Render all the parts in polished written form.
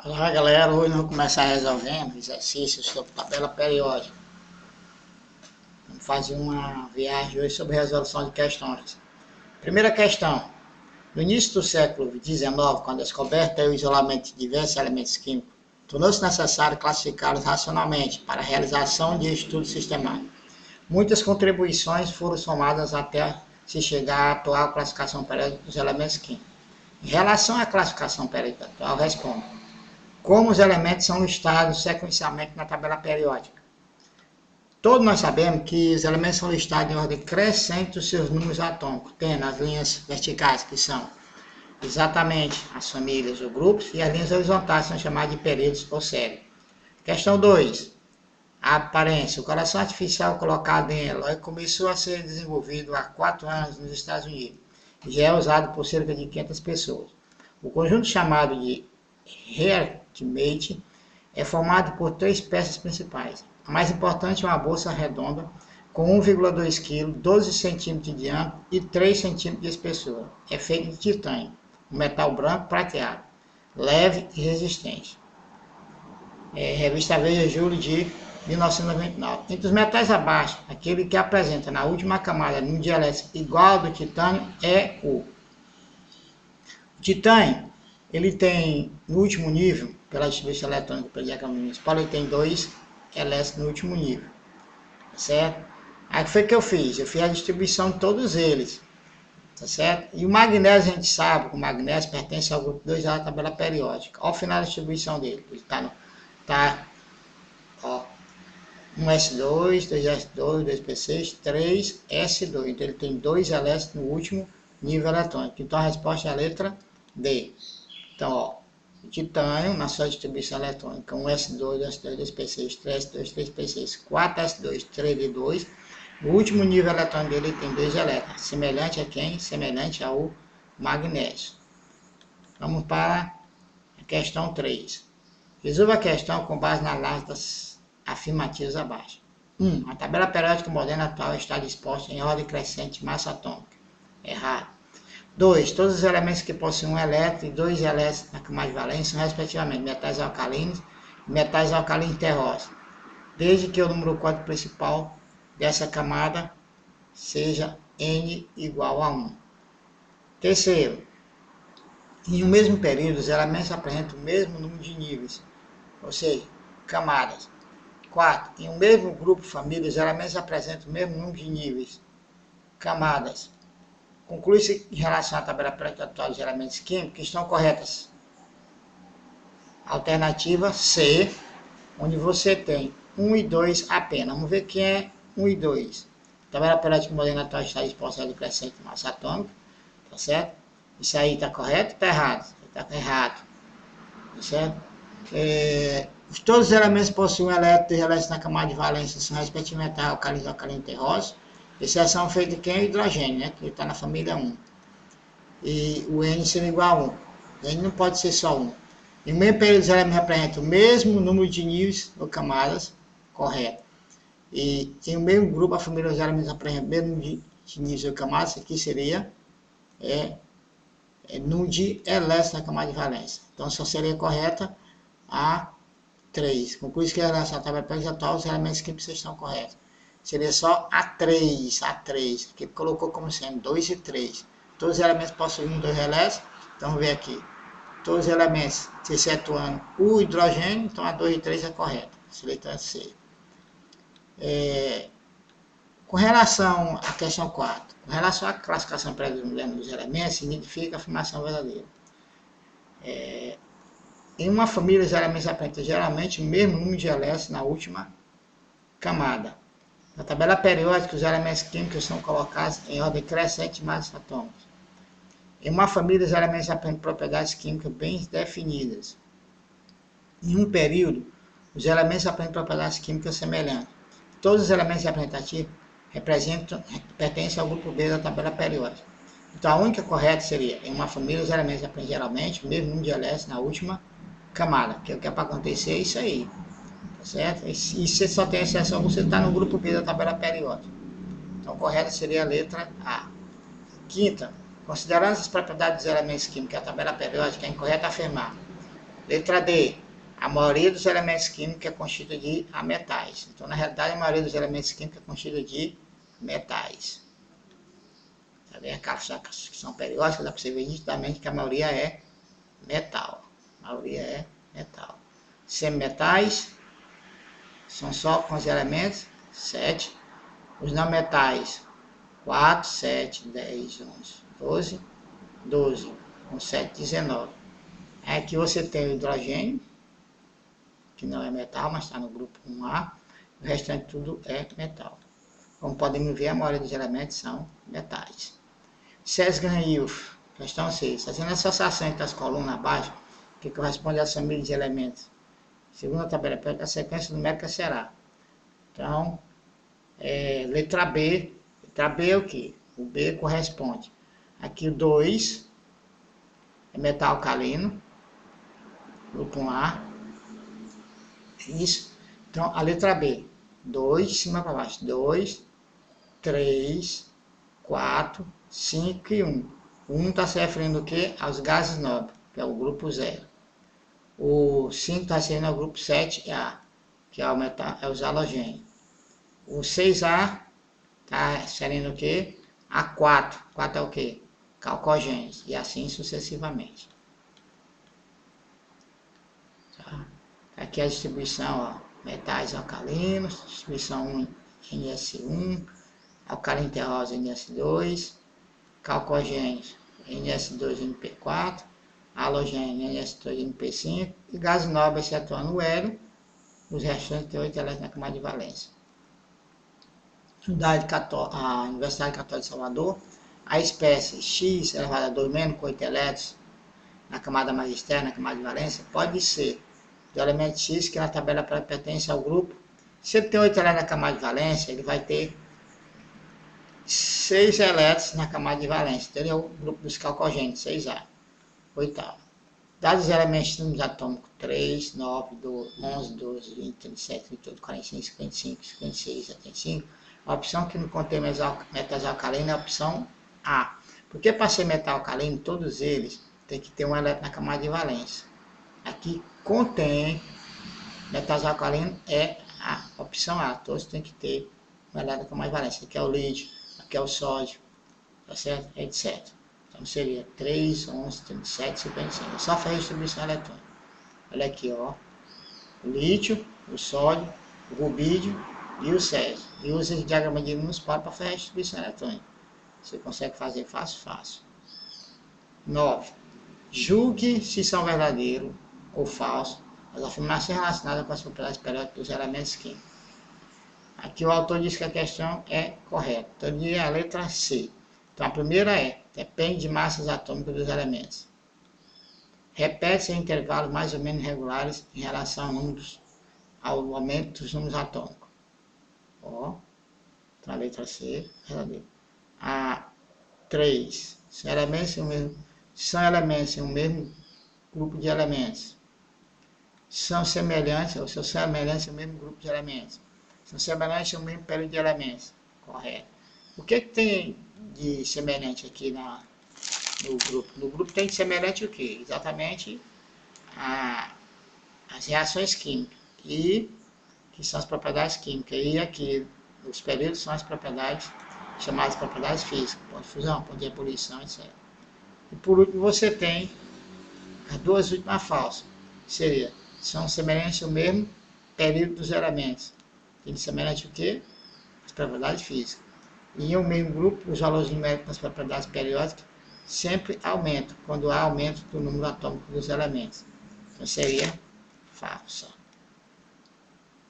Olá galera, hoje nós vamos começar resolvendo exercícios sobre tabela periódica. Vamos fazer uma viagem hoje sobre resolução de questões. Primeira questão. No início do século XIX, com a descoberta e o isolamento de diversos elementos químicos, tornou-se necessário classificá-los racionalmente para a realização de estudos sistemáticos. Muitas contribuições foram somadas até se chegar à atual classificação periódica dos elementos químicos. Em relação à classificação periódica atual, respondo. Como os elementos são listados sequencialmente na tabela periódica? Todos nós sabemos que os elementos são listados em ordem crescente dos seus números atômicos, tendo as linhas verticais, que são exatamente as famílias ou grupos, e as linhas horizontais são chamadas de períodos ou séries. Questão 2. A aparência. O coração artificial colocado em Eloy começou a ser desenvolvido há 4 anos nos Estados Unidos e já é usado por cerca de 500 pessoas. O conjunto chamado de HeartMate é formado por 3 peças principais. A mais importante é uma bolsa redonda com 1,2 kg, 12 cm de diâmetro e 3 cm de espessura. É feito de titânio, um metal branco prateado, leve e resistente. Revista Veja, julho de 1999. Entre os metais abaixo, aquele que apresenta na última camada um dielétrico igual ao do titânio é o titânio. Ele tem, no último nível, pela distribuição eletrônica pelo diagrama municipal, ele tem 2 elétrons no último nível, tá certo? Aí o que foi que eu fiz? Eu fiz a distribuição de todos eles, tá certo? E o magnésio, a gente sabe que o magnésio pertence ao grupo 2 da tabela periódica. Ao final da distribuição dele, ele ó, 1s2, 2s2, 2p6, 3s2. Então ele tem 2 elétrons no último nível eletrônico. Então a resposta é a letra D. Então, ó, o titânio, na sua distribuição eletrônica, 1s2, 2s2, 2p6, 3s2, 3p6, 4s2, 3d2. O último nível eletrônico dele tem 2 elétrons. Semelhante a quem? Semelhante ao magnésio. Vamos para a questão 3. Resolva a questão com base nas análise afirmativas abaixo. 1. A tabela periódica moderna atual está disposta em ordem crescente de massa atômica. Errado. 2. Todos os elementos que possuem um elétron e 2 elétrons na camada de valência são, respectivamente, metais alcalinos e metais alcalinos terrosos, desde que o número código principal dessa camada seja N igual a 1. Terceiro, em um mesmo período, os elementos apresentam o mesmo número de níveis, ou seja, camadas. 4. Em um mesmo grupo família, os elementos apresentam o mesmo número de níveis, camadas. Conclui-se em relação à tabela periódica atual dos elementos químicos que estão corretas. Alternativa C, onde você tem 1 e 2 apenas. Vamos ver quem é 1 e 2. A tabela periódica moderna atual está disposta em ordem crescente de massa atômica. Tá certo? Isso aí está correto ou está errado? Está errado. Tá certo? Todos os elementos possuem elétrons e elétrons na camada de valência, são respectivamente alcalinos e alcalinos terrosos. Exceção feita de quem? O hidrogênio, né? Que está na família 1. E o N sendo igual a 1. O N não pode ser só 1. Em meio período, os elementos representam o mesmo número de níveis ou camadas, correto. E em um mesmo grupo, a família dos elementos apresentam o mesmo número de níveis ou camadas, aqui seria número de elétrons na camada de valência. Então, só seria correta a 3. Conclui-se que em relação à tabela periódica atual, os elementos químicos estão corretos. Seria só A3, que colocou como sendo 2 e 3. Todos os elementos possuem 2 elétrons, então vamos ver aqui. Todos os elementos, excetuando o hidrogênio, então a 2 e 3 é correta. Letra C. Com relação à questão 4, com relação à classificação periódica dos elementos, significa a afirmação verdadeira. Em uma família, os elementos apresentam geralmente o mesmo número de elétrons na última camada. Na tabela periódica, os elementos químicos são colocados em ordem crescente de massas atômicas. Em uma família, os elementos apresentam propriedades químicas bem definidas. Em um período, os elementos apresentam propriedades químicas semelhantes. Todos os elementos representativos pertencem ao grupo B da tabela periódica. Então, a única correta seria, em uma família, os elementos apresentam geralmente o mesmo número de elétrons na última camada. Que é o que é para acontecer, é isso aí. Certo? E se só tem exceção, você está no grupo B da tabela periódica. Então, correta seria a letra A. Quinta, considerando as propriedades dos elementos químicos, a tabela periódica é incorreta afirmar. Letra D. A maioria dos elementos químicos é constituída de metais. Então, na realidade, a maioria dos elementos químicos é constituída de metais. Tá vendo? Aquelas que são periódicas, dá para você ver nitidamente que a maioria é metal. A maioria é metal. Semimetais são só com os elementos 7. Os não metais 4, 7, 10, 11, 12. 12 com 7, 19. Aqui você tem o hidrogênio, que não é metal, mas está no grupo 1A. O restante tudo é metal. Como podemos ver, a maioria dos elementos são metais. Sesgan-Ilf, questão 6. Fazendo a associação entre as colunas abaixo, que corresponde às famílias de elementos. Segundo a tabela periódica, a sequência numérica será. Então, letra B. Letra B é o quê? O B corresponde. Aqui o 2 é metal alcalino, grupo 1A. Isso. Então, a letra B. 2 de cima para baixo. 2, 3, 4, 5 e 1. O 1 está se referindo o quê? Aos gases nobres, que é o grupo 0. O 5 está se referindo ao grupo 7A, que é os halogênios. O 6A está se referindo o quê? A4. 4 é o quê? Calcogênios. E assim sucessivamente. Tá? Aqui a distribuição, ó, metais alcalinos, distribuição 1 NS1, alcalino terroso NS2, calcogênios NS2 NP4, halogênio NS2 NP5 e gás nobre excetuando o hélio, os restantes têm 8 elétrons na camada de valência. A Universidade Católica de Salvador, a espécie X elevado a 2 menos com 8 elétrons na camada mais externa, na camada de valência, pode ser do elemento X, que na tabela pertence ao grupo. Se ele tem 8 elétrons na camada de valência, ele vai ter 6 elétrons na camada de valência. Então, ele é o grupo dos calcogênios, 6A. Oitavo. Dados os elementos números atômicos 3, 9, 12, 11, 12, 20, 37, 28, 45, 55, 56, 75. A opção que não contém metais alcalinos é a opção A. Porque para ser metal alcalino, todos eles têm que ter um elétron na camada de valência. Aqui contém metais alcalinos é a opção A. Todos têm que ter um elétron na camada de valência. Aqui é o lítio, aqui é o sódio, tá certo? Etc. Então seria 3, 11, 37, 55. É só fazer a distribuição eletrônica. Olha aqui, ó. O lítio, o sódio, o rubídio e o césio. E usa esse diagrama de Minus-Par para fazer a distribuição eletrônica. Você consegue fazer fácil. 9. Julgue se são verdadeiros ou falsos as afirmações relacionadas com as propriedades periódicas dos elementos químicos. Aqui o autor diz que a questão é correta. Então, eu diria a letra C. Então, a primeira depende de massas atômicas dos elementos. Repete-se em intervalos mais ou menos regulares em relação ao aumento dos números atômicos. Ó, então a letra C, verdadeira. A 3. São elementos em um mesmo grupo de elementos. São semelhantes, ou são semelhantes ao mesmo grupo de elementos. São semelhantes ao mesmo período de elementos. Correto. O que tem de semelhante aqui no grupo? No grupo tem de semelhante o quê? Exatamente as reações químicas, que são as propriedades químicas. E aqui, os períodos são as propriedades chamadas propriedades físicas, ponto de fusão, ponto de ebulição, etc. E por último, você tem as duas últimas falsas, são semelhantes ao mesmo período dos elementos. Tem de semelhante o quê? As propriedades físicas. E em um mesmo grupo, os valores numéricos das propriedades periódicas sempre aumentam, quando há aumento do número atômico dos elementos. Então seria falsa.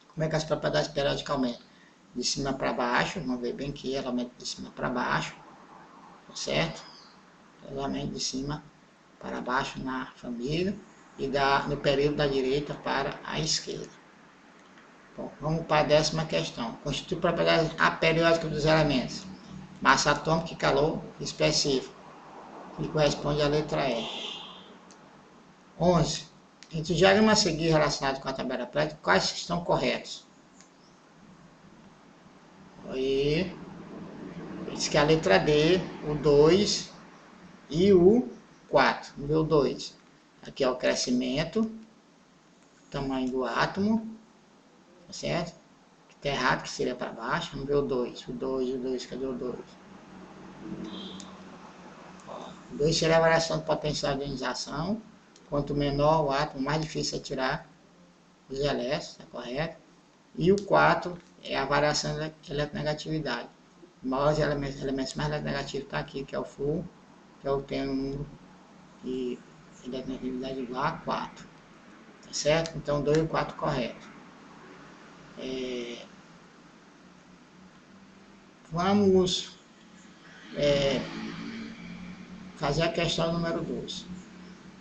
Como é que as propriedades periódicas aumentam? De cima para baixo, vamos ver bem que ela aumenta de cima para baixo, certo? Ela aumenta de cima para baixo na família e no período da direita para a esquerda. Bom, vamos para a 10ª questão. Constitui propriedades aperiódicas dos elementos. Massa atômica e calor específico, que corresponde à letra E. 11. Entre os diagramas a seguir relacionados com a tabela periódica, quais estão corretos? Aí, diz que a letra D, o 2 e o 4. Vamos ver o 2. Aqui é o crescimento, tamanho do átomo, tá certo? Que tá errado, que seria para baixo. Vamos ver o 2. O 2, cadê o 2? O 2 seria a variação do potencial de ionização. Quanto menor o átomo, mais difícil é tirar os elétrons, tá correto? E o 4 é a variação da eletronegatividade. Os maiores elementos mais eletronegativos está aqui, que é o flúor, que é o tem um número de eletronegatividade igual a 4. Tá certo? Então 2 e 4 correto. Vamos fazer a questão número 2.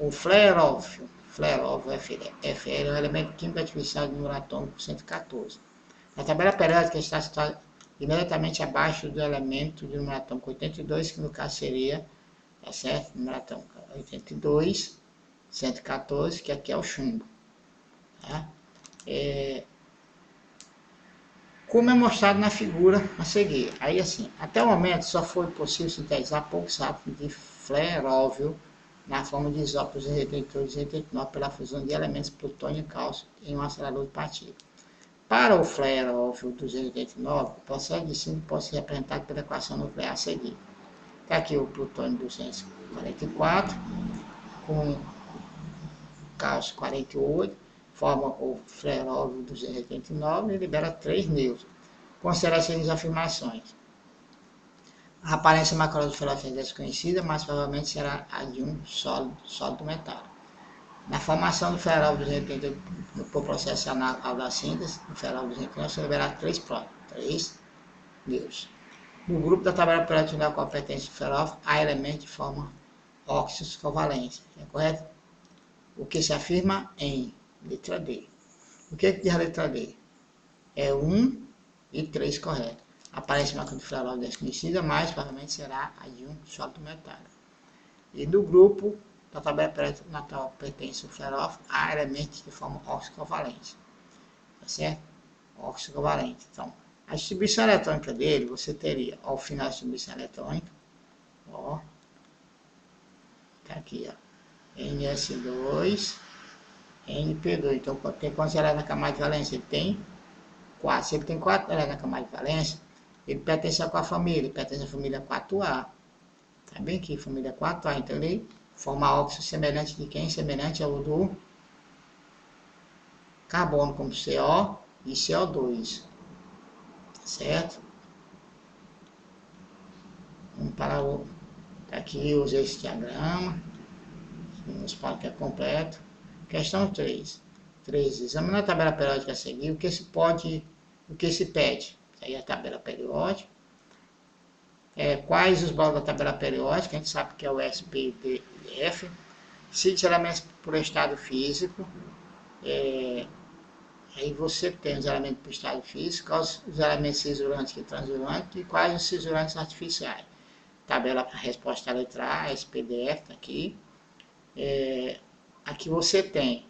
O flare-off FR é um elemento químico artificial de número atômico 114. A tabela periódica está situada imediatamente abaixo do elemento de número atômico 82, que no caso seria, tá certo? Número atômico 82, 114, que aqui é o chumbo. Tá? Como é mostrado na figura a seguir. Aí assim, até o momento só foi possível sintetizar poucos átomos de flare na forma de isótopos 238 e 239 pela fusão de elementos plutônio e cálcio em um acelerador de partículas. Para o flare-off 289, o processo de síntese pode ser representado pela equação nuclear a seguir. Está aqui o plutônio 244 com cálcio 48, forma o flare-off 289 e libera 3 nêutrons. Considere essas afirmações. A aparência macroscópica do flare-off é desconhecida, mas provavelmente será a de um sólido metálico. Na formação do flare-off 288, por processo análogo da síntese, o flare-off 289 se liberar 3 prótons, 3 nêutrons. No grupo da tabela periódica ao qual pertence o flare-off, há elementos de forma óxidos covalentes. É correto? O que se afirma em letra D. O que diz a letra D? É 1 e 3 correto. A aparência macroscópica do flare-off desconhecida, mas provavelmente será a de um sólido metálico. E do grupo da tabela periódica na qual pertence o flare-off, há elementos de forma oxicovalente. Tá certo? Oxicovalente. Então, a distribuição eletrônica dele, você teria, ao final da distribuição eletrônica, ó, tá aqui, ó, NS2, NP2. Então, tem quantos elétrons na camada de valência? Ele tem 4. Se ele tem 4 elétrons na camada de valência, ele pertence a qual família? Ele pertence à família 4A. Tá bem aqui, família 4A. Então, ele forma óxido semelhante de quem? Semelhante ao do carbono, como CO e CO2. Tá certo? Vamos para o... Aqui eu usei esse diagrama. Vamos para o que é completo. Questão 3. Examinando a tabela periódica a seguir, o que se pede? Aí a tabela periódica. Quais os blocos da tabela periódica? A gente sabe que é o S, P, D e F. Cite elementos por estado físico. Aí você tem os elementos por estado físico, quais os elementos cisurantes e transurantes e quais os cisurantes artificiais. Tabela para resposta à letra A, SPDF, está aqui. Aqui você tem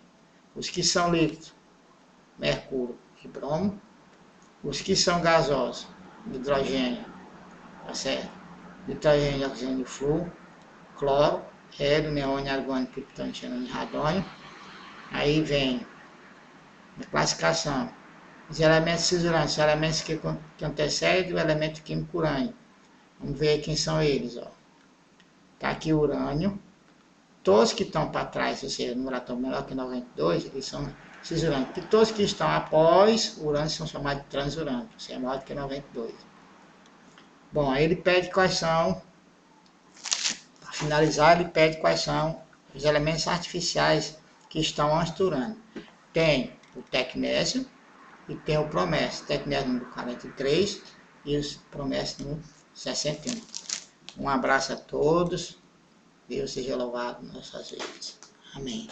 os que são líquidos, mercúrio e bromo. Os que são gasosos, hidrogênio, tá certo? Nitrogênio, oxigênio, flúor, cloro, hélio, neônio, argônio, criptônio, xenônio e radônio. Aí vem a classificação. Os elementos cisurantes, os elementos que antecedem o elemento químico urânio. Vamos ver quem são eles, ó. Tá aqui o urânio. Todos que estão para trás, ou seja, número atômico menor que 92, eles são cisurantes. E todos que estão após o urânio são chamados de transurantes, ou seja, maior do que 92. Bom, aí ele pede quais são, para finalizar, ele pede quais são os elementos artificiais que estão antes do urânio. Tem o tecnésio e tem o promésio. Tecnésio número 43 e o promésio número 61. Um abraço a todos. Deus seja louvado nas nossas vidas. Amém.